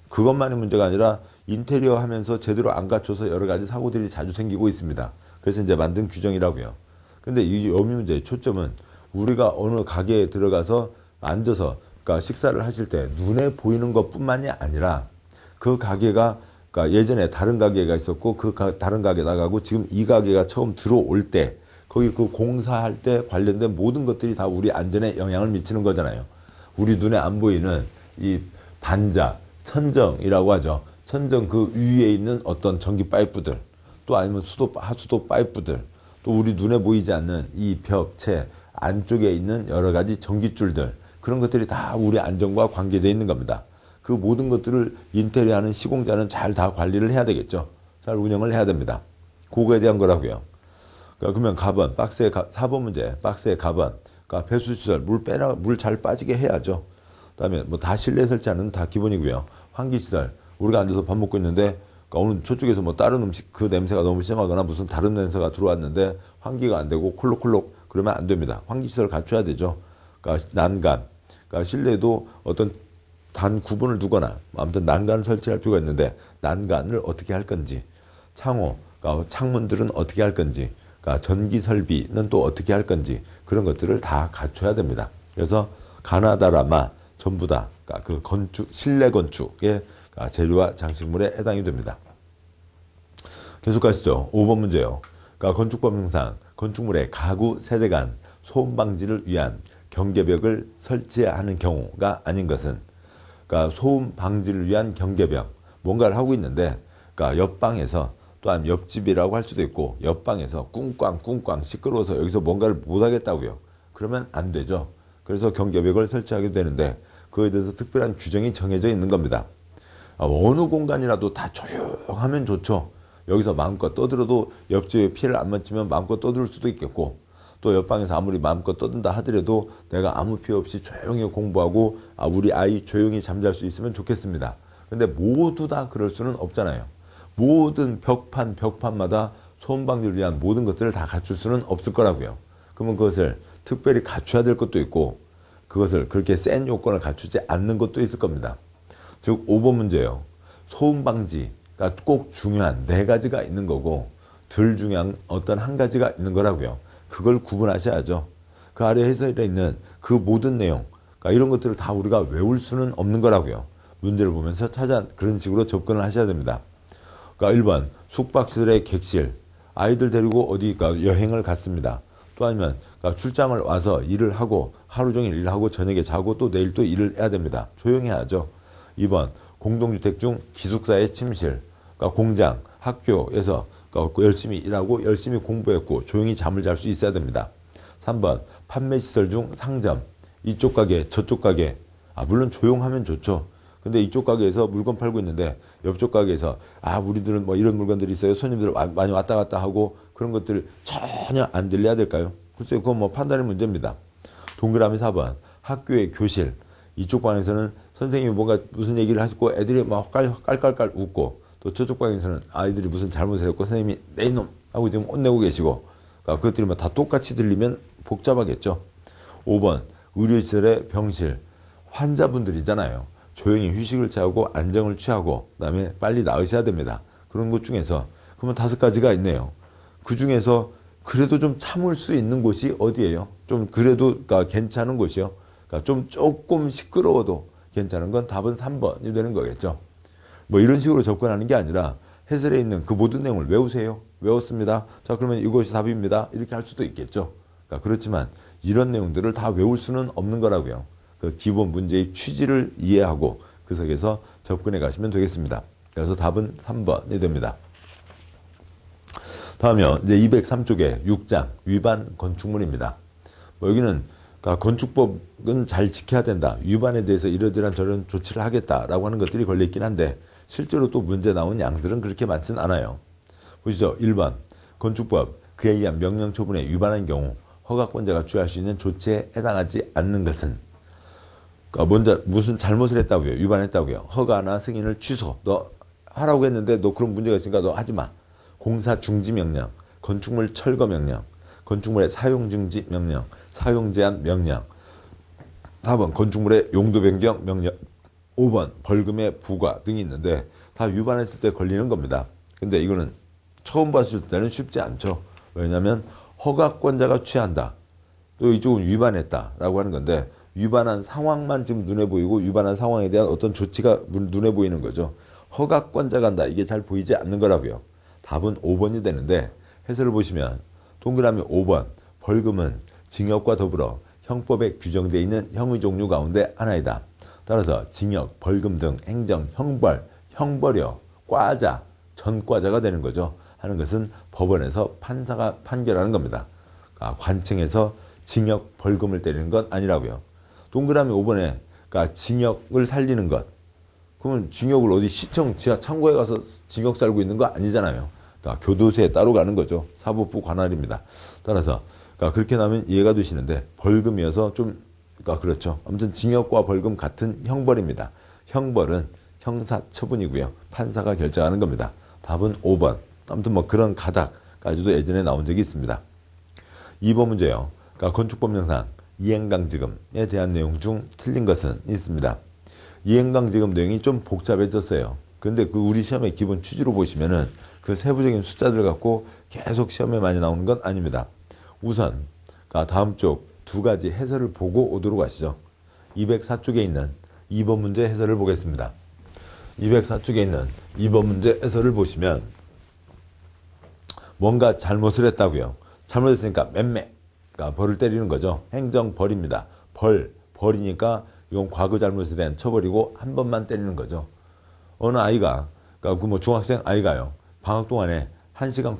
그것만이 문제가 아니라 인테리어 하면서 제대로 안 갖춰서 여러 가지 사고들이 자주 생기고 있습니다. 그래서 이제 만든 규정이라고요. 근데 이 여미 문제의 초점은 우리가 어느 가게에 들어가서 앉아서 그러니까 식사를 하실 때 눈에 보이는 것뿐만이 아니라 그 가게가 그러니까 예전에 다른 가게가 있었고 다른 가게 나가고 지금 이 가게가 처음 들어올 때 거기 그 공사할 때 관련된 모든 것들이 다 우리 안전에 영향을 미치는 거잖아요. 우리 눈에 안 보이는 이 단자, 천정이라고 하죠. 천정 그 위에 있는 어떤 전기 파이프들 또 아니면 하수도 파이프들 또 우리 눈에 보이지 않는 이 벽체 안쪽에 있는 여러 가지 전기줄들 그런 것들이 다 우리 안전과 관계되어 있는 겁니다. 그 모든 것들을 인테리어하는 시공자는 잘 다 관리를 해야 되겠죠. 잘 운영을 해야 됩니다. 그거에 대한 거라고요. 그러면 가번, 4번 문제, 박스에 가번, 그러니까 배수시설, 물 잘 빠지게 해야죠. 그 다음에 뭐 다 실내 설치하는 다 기본이고요. 환기시설, 우리가 앉아서 밥 먹고 있는데, 그러니까 오늘 저쪽에서 뭐 다른 음식 그 냄새가 너무 심하거나 무슨 다른 냄새가 들어왔는데 환기가 안 되고 콜록콜록 그러면 안 됩니다. 환기시설 갖춰야 되죠. 그러니까 난간, 그러니까 실내에도 어떤 단 구분을 두거나 아무튼 난간을 설치할 필요가 있는데 난간을 어떻게 할 건지 창호, 그러니까 창문들은 어떻게 할 건지 그러니까 전기 설비는 또 어떻게 할 건지 그런 것들을 다 갖춰야 됩니다. 그래서 가나다라마 전부 다 그 건축 실내 건축의 재료와 장식물에 해당이 됩니다. 계속 가시죠. 5번 문제요. 그러니까 건축법령상 건축물의 가구 세대 간 소음 방지를 위한 경계벽을 설치하는 경우가 아닌 것은, 그러니까 소음 방지를 위한 경계벽 뭔가를 하고 있는데, 그러니까 옆방에서 또한 옆집이라고 할 수도 있고 옆방에서 꿍꽝 시끄러워서 여기서 뭔가를 못 하겠다고요. 그러면 안 되죠. 그래서 경계벽을 설치하게 되는데 그거에 대해서 특별한 규정이 정해져 있는 겁니다. 어느 공간이라도 다 조용하면 좋죠. 여기서 마음껏 떠들어도 옆집에 피해를 안 끼치면 마음껏 떠들 수도 있겠고, 또 옆방에서 아무리 마음껏 떠든다 하더라도 내가 아무 피해 없이 조용히 공부하고 우리 아이 조용히 잠잘 수 있으면 좋겠습니다. 근데 모두 다 그럴 수는 없잖아요. 모든 벽판마다 소음 방지를 위한 모든 것들을 다 갖출 수는 없을 거라고요. 그러면 그것을 특별히 갖춰야 될 것도 있고 그것을 그렇게 센 요건을 갖추지 않는 것도 있을 겁니다. 즉 5번 문제예요. 소음 방지가 꼭 중요한 4가지가 있는 거고 덜 중요한 어떤 한 가지가 있는 거라고요. 그걸 구분하셔야죠. 그 아래 해설에 있는 그 모든 내용, 그러니까 이런 것들을 다 우리가 외울 수는 없는 거라고요. 문제를 보면서 그런 식으로 접근을 하셔야 됩니다. 그러니까 1번 숙박시설의 객실, 아이들 데리고 어디가 여행을 갔습니다. 또 아니면 그러니까 출장을 와서 일을 하고 하루 종일 일하고 저녁에 자고 또 내일 또 일을 해야 됩니다. 조용히 해야죠. 2번 공동주택 중 기숙사의 침실, 그러니까 공장, 학교에서 그러니까 열심히 일하고 열심히 공부했고 조용히 잠을 잘 수 있어야 됩니다. 3번 판매시설 중 상점, 이쪽 가게 저쪽 가게, 물론 조용하면 좋죠. 근데 이쪽 가게에서 물건 팔고 있는데 옆쪽 가게에서 우리들은 뭐 이런 물건들이 있어요. 손님들 많이 왔다 갔다 하고 그런 것들 전혀 안 들려야 될까요? 글쎄요, 그건 뭐 판단의 문제입니다. 동그라미 4번 학교의 교실, 이쪽 방에서는 선생님이 뭔가 무슨 얘기를 하시고 애들이 막 깔깔깔 웃고, 또 저쪽 방에서는 아이들이 무슨 잘못을 했고 선생님이 내 이놈 하고 지금 혼내고 계시고, 그러니까 그것들이 뭐 다 똑같이 들리면 복잡하겠죠. 5번 의료시설의 병실, 환자분들이잖아요. 조용히 휴식을 취하고 안정을 취하고 그다음에 빨리 나으셔야 됩니다. 그런 것 중에서 그러면 5가지가 있네요. 그 중에서 그래도 좀 참을 수 있는 곳이 어디예요? 좀 그래도 그러니까 괜찮은 곳이요. 그러니까 좀 조금 시끄러워도 괜찮은 건 답은 3번이 되는 거겠죠. 뭐 이런 식으로 접근하는 게 아니라 해설에 있는 그 모든 내용을 외우세요. 외웠습니다. 자, 그러면 이것이 답입니다. 이렇게 할 수도 있겠죠. 그러니까 그렇지만 이런 내용들을 다 외울 수는 없는 거라고요. 그 기본 문제의 취지를 이해하고 그 속에서 접근해 가시면 되겠습니다. 그래서 답은 3번이 됩니다. 다음이요. 이제 203쪽에 6장 위반 건축물입니다. 뭐 여기는 그러니까 건축법은 잘 지켜야 된다. 위반에 대해서 이러저런 저런 조치를 하겠다라고 하는 것들이 걸려 있긴 한데 실제로 또 문제 나온 양들은 그렇게 많진 않아요. 보시죠. 1번 건축법 그에 의한 명령 처분에 위반한 경우 허가권자가 취할 수 있는 조치에 해당하지 않는 것은, 그러니까 먼저 무슨 잘못을 했다고요. 위반했다고요. 허가나 승인을 취소. 너 하라고 했는데 너 그런 문제가 있으니까 너 하지 마. 공사 중지 명령, 건축물 철거 명령, 건축물의 사용 중지 명령, 사용 제한 명령. 4번 건축물의 용도 변경 명령. 5번 벌금의 부과 등이 있는데 다 위반했을 때 걸리는 겁니다. 근데 이거는 처음 봤을 때는 쉽지 않죠. 왜냐하면 허가권자가 취한다. 또 이쪽은 위반했다라고 하는 건데 위반한 상황만 지금 눈에 보이고 위반한 상황에 대한 어떤 조치가 눈에 보이는 거죠. 허가권자가 한다. 이게 잘 보이지 않는 거라고요. 답은 5번이 되는데 해설을 보시면 동그라미 5번 벌금은 징역과 더불어 형법에 규정되어 있는 형의 종류 가운데 하나이다. 따라서 징역, 벌금 등 행정, 형벌, 형벌이요, 과자, 전과자가 되는 거죠. 하는 것은 법원에서 판사가 판결하는 겁니다. 관청에서 징역, 벌금을 때리는 건 아니라고요. 동그라미 5번에 그러니까 징역을 살리는 것. 그러면 징역을 어디 시청 지하 창고에 가서 징역 살고 있는 거 아니잖아요. 그러니까 교도소에 따로 가는 거죠. 사법부 관할입니다. 따라서 그러니까 그렇게 나면 이해가 되시는데 벌금이어서 좀 그러니까 그렇죠. 아무튼 징역과 벌금 같은 형벌입니다. 형벌은 형사 처분이고요. 판사가 결정하는 겁니다. 답은 5번. 아무튼 뭐 그런 가닥까지도 예전에 나온 적이 있습니다. 2번 문제요. 그러니까 건축법령상 이행강지금에 대한 내용 중 틀린 것은 있습니다. 이행강지금 내용이 좀 복잡해졌어요. 근데 그 우리 시험의 기본 취지로 보시면은 그 세부적인 숫자들 갖고 계속 시험에 많이 나오는 건 아닙니다. 우선 그러니까 다음 쪽 2가지 해설을 보고 오도록 하시죠. 204쪽에 있는 2번 문제 해설을 보겠습니다. 204쪽에 있는 2번 문제 해설을 보시면 뭔가 잘못을 했다고요. 잘못했으니까 맴매, 그러니까 벌을 때리는 거죠. 행정벌입니다. 벌이니까 이건 과거 잘못에 대한 처벌이고 한 번만 때리는 거죠. 어느 아이가, 그러니까 그 뭐 중학생 아이가요, 방학 동안에 1시간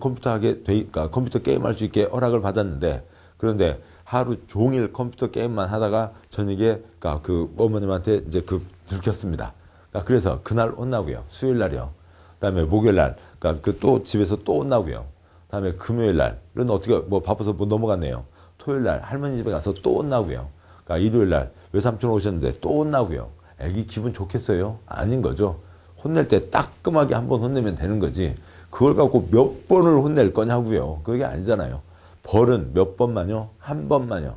그러니까 컴퓨터 게임할 수 있게 허락을 받았는데, 그런데 하루 종일 컴퓨터 게임만 하다가 저녁에 그러니까 그 어머님한테 이제 들켰습니다. 그러니까 그래서 그날 혼나고요. 수요일 날이요. 그다음에 목요일 날, 그러니까 그 또 집에서 또 혼나고요. 그다음에 금요일 날은 어떻게 뭐 바빠서 뭐 넘어갔네요. 토요일 날 할머니 집에 가서 또 혼나고요. 그러니까 일요일 날 외삼촌 오셨는데 또 혼나고요. 애기 기분 좋겠어요? 아닌 거죠. 혼낼 때 따끔하게 한 번 혼내면 되는 거지. 그걸 갖고 몇 번을 혼낼 거냐고요. 그게 아니잖아요. 벌은 몇 번만요? 한 번만요.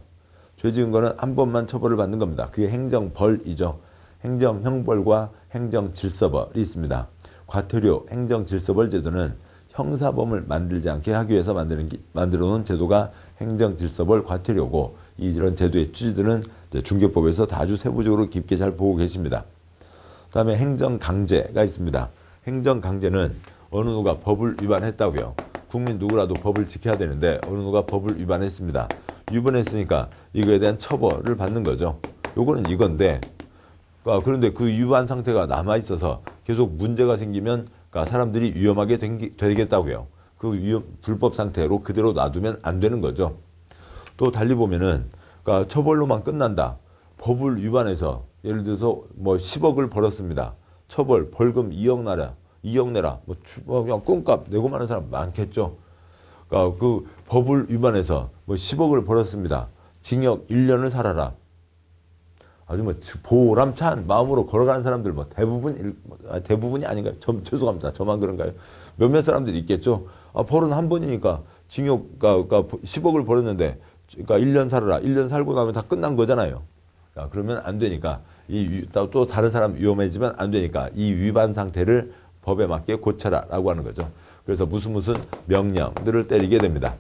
죄 지은 거는 한 번만 처벌을 받는 겁니다. 그게 행정벌이죠. 행정형벌과 행정질서벌이 있습니다. 과태료 행정질서벌 제도는 형사범을 만들지 않게 하기 위해서 만들어 놓은 제도가 행정질서벌 과태료고, 이런 제도의 취지들은 중개법에서 아주 세부적으로 깊게 잘 보고 계십니다. 그 다음에 행정강제가 있습니다. 행정강제는 어느 누가 법을 위반했다고요. 국민 누구라도 법을 지켜야 되는데 어느 누가 법을 위반했습니다. 위반했으니까 이거에 대한 처벌을 받는 거죠. 요거는 이건데, 그런데 그 위반 상태가 남아있어서 계속 문제가 생기면 사람들이 위험하게 되겠다고요. 그 불법 상태로 그대로 놔두면 안 되는 거죠. 또 달리 보면은 처벌로만 끝난다. 법을 위반해서 예를 들어서 뭐 10억을 벌었습니다. 처벌 벌금 2억 내라. 뭐 그냥 꽁값 내고 마는 사람 많겠죠. 그 법을 위반해서 뭐 10억을 벌었습니다. 징역 1년을 살아라. 아주 뭐 보람찬 마음으로 걸어가는 사람들 뭐 대부분이 아닌가요? 죄송합니다. 저만 그런가요? 몇몇 사람들이 있겠죠. 벌은 한 번이니까 징역 10억을 벌었는데, 그러니까 1년 살아라. 1년 살고 나면 다 끝난 거잖아요. 그러면 안 되니까 또 다른 사람 위험해지면 안 되니까 이 위반 상태를 법에 맞게 고쳐라라고 하는 거죠. 그래서 무슨 명령들을 때리게 됩니다.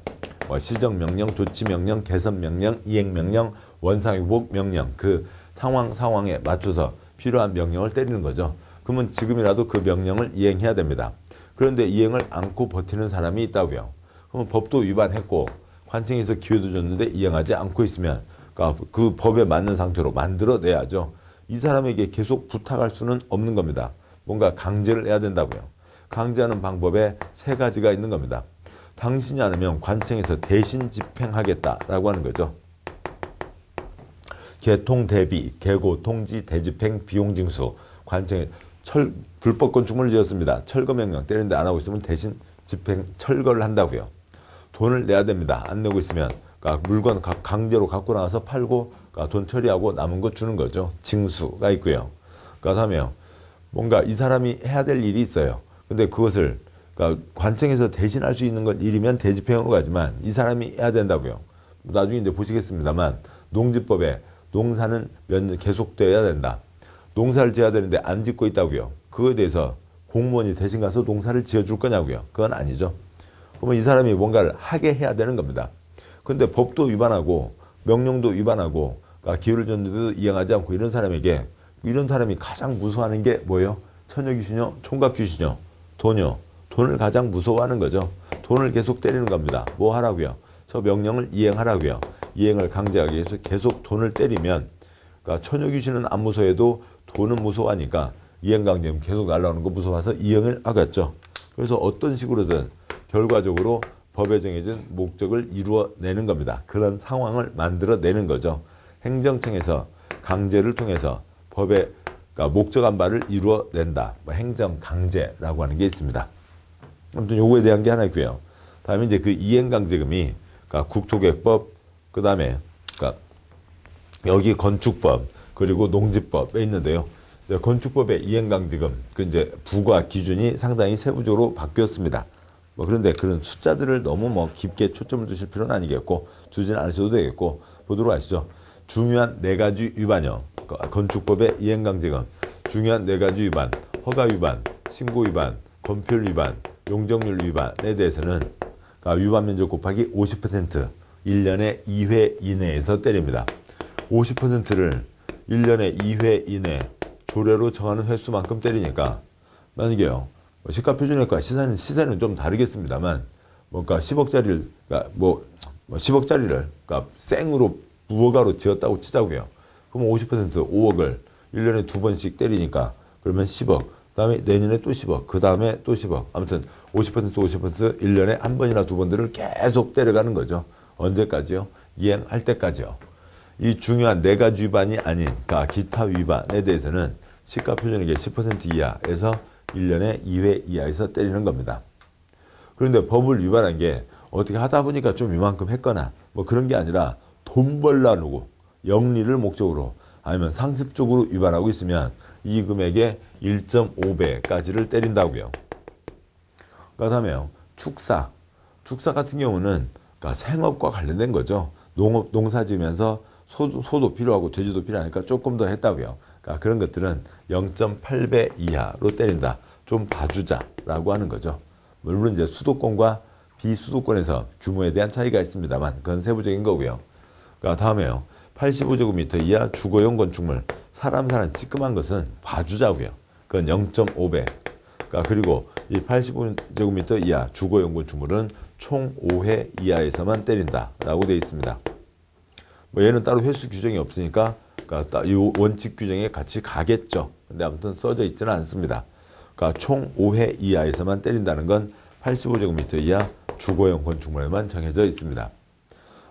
시정명령, 조치명령, 개선명령, 이행명령, 원상회복 명령, 그 상황에 맞춰서 필요한 명령을 때리는 거죠. 그러면 지금이라도 그 명령을 이행해야 됩니다. 그런데 이행을 않고 버티는 사람이 있다고요. 그러면 법도 위반했고 관청에서 기회도 줬는데 이행하지 않고 있으면 그 법에 맞는 상태로 만들어내야죠. 이 사람에게 계속 부탁할 수는 없는 겁니다. 뭔가 강제를 해야 된다고요. 강제하는 방법에 3가지가 있는 겁니다. 당신이 않으면 관청에서 대신 집행하겠다라고 하는 거죠. 개통 대비, 개고, 통지, 대집행, 비용 징수. 관청에 불법 건축물을 지었습니다. 철거 명령 때리는데 안 하고 있으면 대신 집행, 철거를 한다고요. 돈을 내야 됩니다. 안 내고 있으면 물건 강제로 갖고 나와서 팔고 돈 처리하고 남은 거 주는 거죠. 징수가 있고요. 그다음에 뭔가 이 사람이 해야 될 일이 있어요. 근데 그것을 관청에서 대신할 수 있는 것 일이면 대집행으로 가지만 이 사람이 해야 된다고요. 나중에 이제 보시겠습니다만 농지법에 농사는 몇 년 계속돼야 된다. 농사를 지어야 되는데 안 짓고 있다고요. 그거에 대해서 공무원이 대신 가서 농사를 지어줄 거냐고요. 그건 아니죠. 그러면 이 사람이 뭔가를 하게 해야 되는 겁니다. 근데 법도 위반하고 명령도 위반하고 기회를 줬는데도 이행하지 않고 이런 사람이 가장 무서워하는 게 뭐예요? 처녀 귀신요? 총각 귀신요? 돈요? 돈을 가장 무서워하는 거죠. 돈을 계속 때리는 겁니다. 뭐 하라고요? 저 명령을 이행하라고요. 이행을 강제하기 위해서 계속 돈을 때리면, 처녀 귀신은 안 무서워해도 돈은 무서워하니까 이행 강제하면 계속 날라오는 거 무서워서 이행을 하겠죠. 그래서 어떤 식으로든 결과적으로 법에 정해진 목적을 이루어내는 겁니다. 그런 상황을 만들어내는 거죠. 행정청에서 강제를 통해서 법의 목적한 바를 이루어낸다. 행정강제라고 하는 게 있습니다. 아무튼 요거에 대한 게 하나 있고요. 다음에 이제 그 이행강제금이 국토계획법, 그 다음에 여기 건축법, 그리고 농지법에 있는데요. 건축법의 이행강제금, 이제 부과 기준이 상당히 세부적으로 바뀌었습니다. 그런데 그런 숫자들을 너무 깊게 초점을 두실 필요는 아니겠고, 두지는 않으셔도 되겠고, 보도록 하시죠. 중요한 4가지 위반이요. 건축법의 이행강제금, 중요한 4가지 위반, 허가 위반, 신고 위반, 건폐율 위반, 용적률 위반에 대해서는 위반 면적 곱하기 50%, 1년에 2회 이내에서 때립니다. 50%를 1년에 2회 이내 조례로 정하는 횟수만큼 때리니까, 만약에요, 시가표준액과 시세는 좀 다르겠습니다만, 뭔가 10억짜리를, 그러니까 뭐 10억짜리를, 그러니까 생으로 부허가로 지었다고 치자고요. 그러면 50% 5억을 1년에 두 번씩 때리니까 그러면 10억. 그 다음에 내년에 또 10억. 그 다음에 또 10억. 아무튼 50% 1년에 한 번이나 두 번들을 계속 때려가는 거죠. 언제까지요? 이행할 때까지요. 이 중요한 네 가지 위반이 아닌, 그러니까 기타 위반에 대해서는 시가표준액의 10% 이하에서 1년에 2회 이하에서 때리는 겁니다. 그런데 법을 위반한 게 어떻게 하다 보니까 좀 이만큼 했거나 뭐 그런 게 아니라 돈 벌라고 영리를 목적으로 아니면 상습적으로 위반하고 있으면 이 금액의 1.5배까지를 때린다고요. 그다음에 축사. 축사 같은 경우는 그러니까 생업과 관련된 거죠. 농사 지으면서 소도 필요하고 돼지도 필요하니까 조금 더 했다고요. 그러니까 그런 것들은 0.8배 이하로 때린다. 좀 봐주자라고 하는 거죠. 물론 이제 수도권과 비수도권에서 규모에 대한 차이가 있습니다만 그건 세부적인 거고요. 그러니까 다음에요. 85제곱미터 이하 주거용 건축물 사람 사는 찌끔한 것은 봐주자고요. 그건 0.5배. 그러니까 그리고 이 85제곱미터 이하 주거용 건축물은 총 5회 이하에서만 때린다라고 되어 있습니다. 뭐 얘는 따로 횟수 규정이 없으니까 그러니까 이 원칙 규정에 같이 가겠죠. 근데 아무튼 써져 있지는 않습니다. 그러니까 총 5회 이하에서만 때린다는 건 85제곱미터 이하 주거용 건축물에만 정해져 있습니다.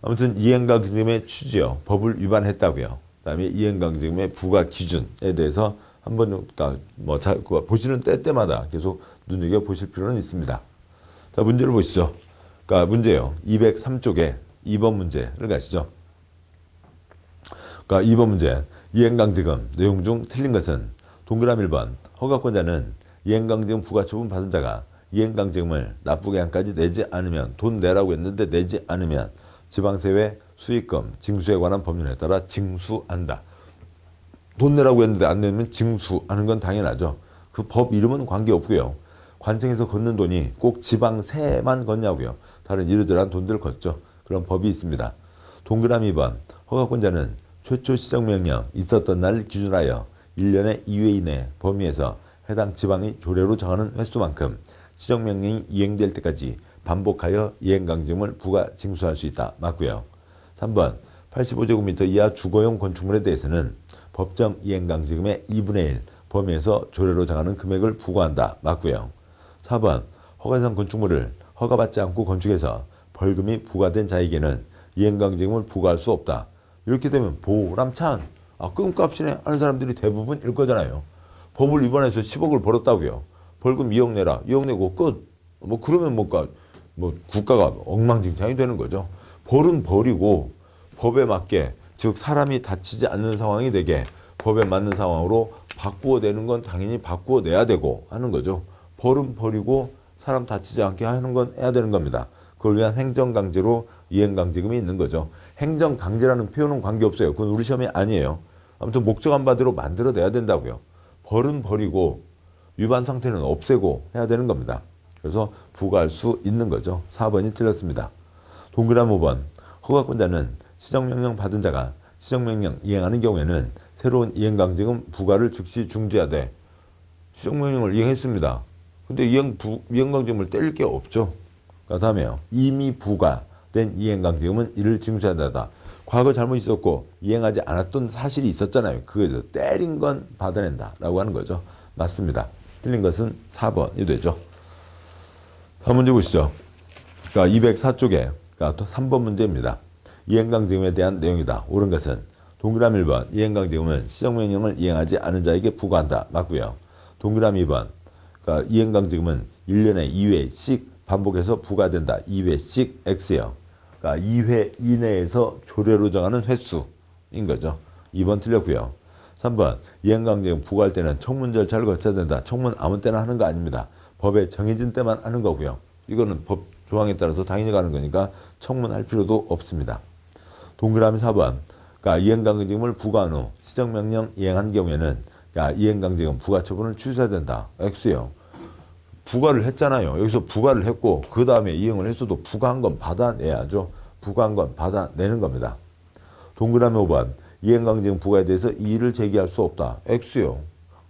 아무튼 이행강제금의 취지요. 법을 위반했다고요. 그다음에 이행강제금의 부과 기준에 대해서 한번 그러니까 뭐 보시는 때마다 계속 눈여겨 보실 필요는 있습니다. 자, 문제를 보시죠. 그러니까 문제요. 203쪽에 2번 문제를 가시죠. 그러니까 2번 문제. 이행강제금 내용 중 틀린 것은 동그라미 1번. 허가권자는 이행강제금 부과처분 받은 자가 이행강제금을 납부기한까지 내지 않으면 돈 내라고 했는데 내지 않으면 지방세회 수익금 징수에 관한 법률에 따라 징수한다. 돈 내라고 했는데 안 내면 징수하는 건 당연하죠. 그 법 이름은 관계없고요. 관청에서 걷는 돈이 꼭 지방세만 걷냐고요. 다른 이러저러한 돈들 걷죠. 그런 법이 있습니다. 동그라미 2번. 허가권자는 최초 시정명령 있었던 날을 기준하여 1년의 2회 이내 범위에서 해당 지방이 조례로 정하는 횟수만큼 시정명령이 이행될 때까지 반복하여 이행강제금을 부과 징수할 수 있다. 맞고요. 3번 85제곱미터 이하 주거용 건축물에 대해서는 법정 이행강제금의 2분의 1 범위에서 조례로 정하는 금액을 부과한다. 맞고요. 4번 허가상 건축물을 허가받지 않고 건축해서 벌금이 부과된 자에게는 이행강제금을 부과할 수 없다. 이렇게 되면 보람찬 끔값이네 하는 사람들이 대부분일 거잖아요. 법을 위반해서 10억을 벌었다고요. 벌금 2억 내라. 2억 내고 끝. 뭐 그러면 뭔가 뭐 국가가 엉망진창이 되는 거죠. 벌은 벌이고 법에 맞게 즉 사람이 다치지 않는 상황이 되게 법에 맞는 상황으로 바꾸어내는 건 당연히 바꾸어내야 되고 하는 거죠. 벌은 벌이고 사람 다치지 않게 하는 건 해야 되는 겁니다. 그걸 위한 행정강제로 이행강제금이 있는 거죠. 행정강제라는 표현은 관계없어요. 그건 우리 시험이 아니에요. 아무튼 목적한 바대로 만들어내야 된다고요. 벌은 벌이고 위반 상태는 없애고 해야 되는 겁니다. 그래서 부과할 수 있는 거죠. 4번이 틀렸습니다. 동그라미 5번. 허가권자는 시정명령 받은 자가 시정명령 이행하는 경우에는 새로운 이행강제금 부과를 즉시 중지하되 시정명령을 이행했습니다. 근데 이행강제금을 때릴 게 없죠. 그 다음에요. 이미 부과된 이행강제금은 이를 징수해야 한다. 과거 잘못 있었고 이행하지 않았던 사실이 있었잖아요. 그거죠. 때린 건 받아낸다 라고 하는 거죠. 맞습니다. 틀린 것은 4번이 되죠. 다음 문제 보시죠. 그러니까 204쪽에 그러니까 3번 문제입니다. 이행강제금에 대한 내용이다. 옳은 것은 동그라미 1번 이행강제금은 시정명령을 이행하지 않은 자에게 부과한다. 맞고요. 동그라미 2번 그러니까 이행강제금은 1년에 2회씩 반복해서 부과된다. 2회씩 X요. 그러니까 2회 이내에서 조례로 정하는 횟수인 거죠. 2번 틀렸고요. 3번 이행강제금 부과할 때는 청문 절차를 거쳐야 된다. 청문 아무 때나 하는 거 아닙니다. 법에 정해진 때만 하는 거고요. 이거는 법 조항에 따라서 당연히 가는 거니까 청문할 필요도 없습니다. 동그라미 4번 그러니까 이행강제금을 부과한 후 시정명령 이행한 경우에는 그러니까 이행강제금 부과처분을 취소해야 된다. X요. 부과를 했잖아요. 여기서 부과를 했고 그 다음에 이행을 했어도 부과한 건 받아내야죠. 부과한 건 받아내는 겁니다. 동그라미 5번 이행강제금 부과에 대해서 이의를 제기할 수 없다. X요.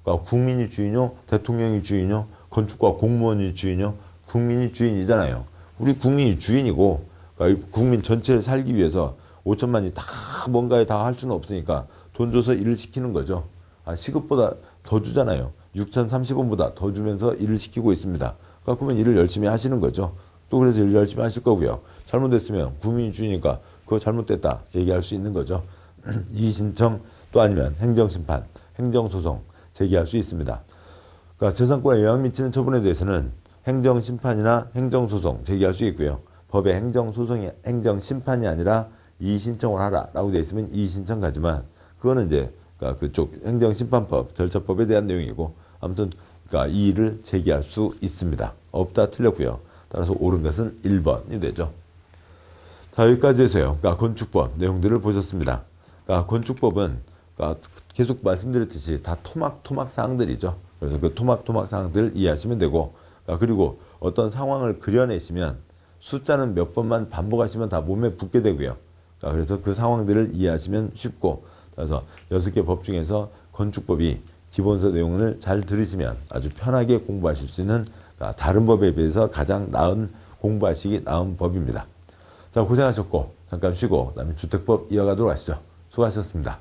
그러니까 국민이 주인요? 대통령이 주인요? 건축가 공무원이 주인요? 국민이 주인이잖아요. 우리 국민이 주인이고, 그러니까 국민 전체를 살기 위해서 5천만이 다 뭔가에 다 할 수는 없으니까 돈 줘서 일을 시키는 거죠. 시급보다 더 주잖아요. 6,030원보다 더 주면서 일을 시키고 있습니다. 그러면 일을 열심히 하시는 거죠. 또 그래서 일 열심히 하실 거고요. 잘못됐으면 국민이 주니까 그거 잘못됐다 얘기할 수 있는 거죠. 이의신청 또 아니면 행정심판, 행정소송 제기할 수 있습니다. 그러니까 재산권에 영향 미치는 처분에 대해서는 행정심판이나 행정소송 제기할 수 있고요. 법에 행정심판이 아니라 이의신청을 하라라고 되어 있으면 이의신청 가지만 그거는 이제 그러니까 그쪽 행정심판법, 절차법에 대한 내용이고 아무튼 그러니까 이의를 제기할 수 있습니다. 없다 틀렸고요. 따라서 옳은 것은 1번이 되죠. 자, 여기까지 해서요. 그러니까 건축법 내용들을 보셨습니다. 그러니까 건축법은 그러니까 계속 말씀드렸듯이 다 토막 사항들이죠. 그래서 그 토막 사항들을 이해하시면 되고 그리고 어떤 상황을 그려내시면 숫자는 몇 번만 반복하시면 다 몸에 붙게 되고요. 그래서 그 상황들을 이해하시면 쉽고 그래서 6개 법 중에서 건축법이 기본서 내용을 잘 들으시면 아주 편하게 공부하실 수 있는 다른 법에 비해서 가장 공부하시기 나은 법입니다. 자, 고생하셨고 잠깐 쉬고 그다음에 주택법 이어가도록 하시죠. 수고하셨습니다.